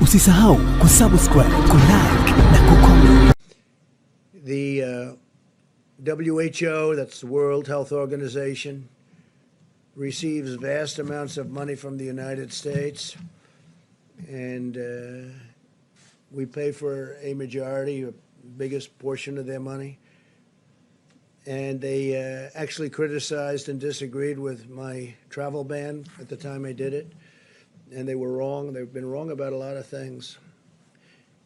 Usisahau kusubscribe, kulike na kucomment. The WHO, that's the World Health Organization, receives vast amounts of money from the United States, and we pay for a majority, a biggest portion of their money. And they actually criticized and disagreed with my travel ban at the time I did it. And they were wrong. They've been wrong about a lot of things.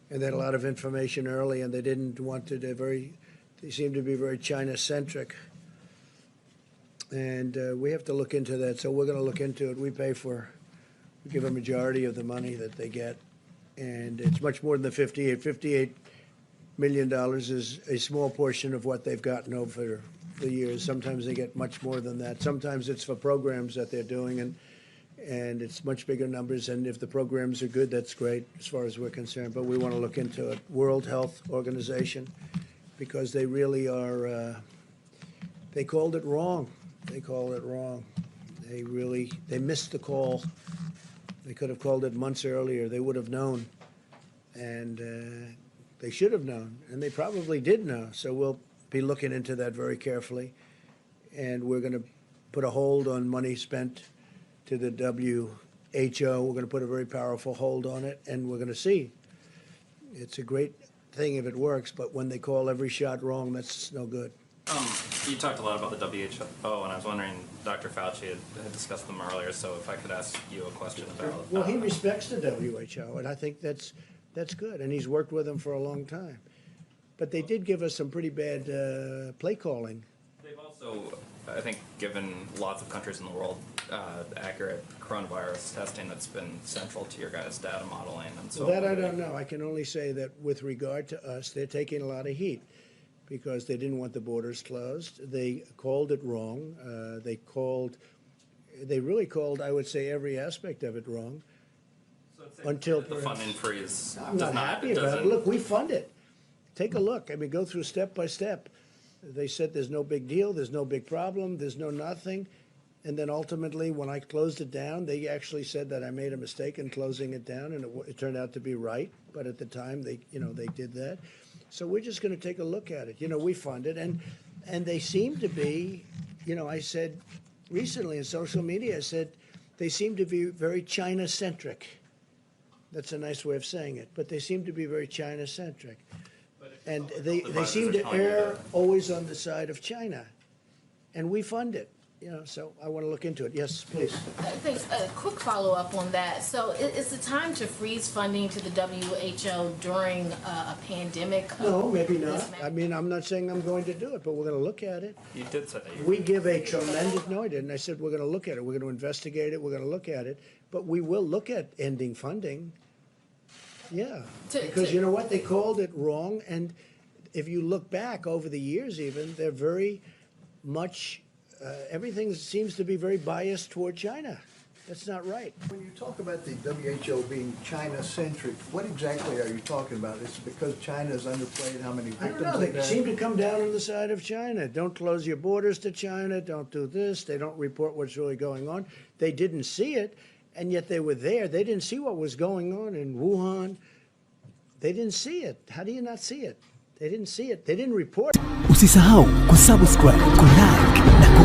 And they had a lot of information early, and they didn't want to, they seem to be very China-centric. And we have to look into that. So we're going to look into it. We give a majority of the money that they get. And it's much more than the $58 million is a small portion of what they've gotten over the years. Sometimes they get much more than that. Sometimes it's for programs that they're doing, and it's much bigger numbers. And if the programs are good, that's great as far as we're concerned. But we want to look into it. World Health Organization, because they really are, they called it wrong. They called it wrong. They missed the call. They could have called it months earlier. They would have known. And they should have known, and they probably did know. So we'll be looking into that very carefully. And we're going to put a hold on money spent to the WHO. We're going to put a very powerful hold on it, and we're going to see. It's a great thing if it works, but when they call every shot wrong, that's no good. You talked a lot about the WHO, and I was wondering, Dr. Fauci had discussed them earlier, so if I could ask you a question about... Well, he respects the WHO, and I think that's good, and he's worked with them for a long time. But they did give us some pretty bad play calling. They've also, I think, given lots of countries in the world accurate coronavirus testing that's been central to your guys' data modeling. And so that I don't know. I can only say that with regard to us, they're taking a lot of heat because they didn't want the borders closed. They called it wrong. They really called, I would say, every aspect of it wrong. Until the funding freeze. I'm not happy about it. Look, we fund it. Take a look. I mean, go through step by step. They said there's no big deal, there's no big problem, there's no nothing. And then ultimately, when I closed it down, they actually said that I made a mistake in closing it down, and it turned out to be right. But at the time, they did that. So we're just going to take a look at it. We fund it, and they seem to be. I said recently in social media, I said they seem to be very China-centric. That's a nice way of saying it, but they seem to be very China-centric. And they seem to err always on the side of China. And we fund it, so I want to look into it. Yes, please. Thanks. A quick follow-up on that. So is the time to freeze funding to the WHO during a pandemic? No, maybe not. I mean, I'm not saying I'm going to do it, but we're going to look at it. You did say that. We give a tremendous, no, I didn't. I said we're going to look at it. We're going to investigate it. We're going to look at it. But we will look at ending funding. Yeah, because you know what? They called it wrong. And if you look back over the years even, they're very much, everything seems to be very biased toward China. That's not right. When you talk about the WHO being China-centric, what exactly are you talking about? It's because China's underplayed how many victims I don't know. They seem to come down on the side of China. Don't close your borders to China. Don't do this. They don't report what's really going on. They didn't see it. And yet they were there. They didn't see what was going on in Wuhan. They didn't see it. How do you not see it? They didn't see it. They didn't report. Usisahau kusubscribe, kulike na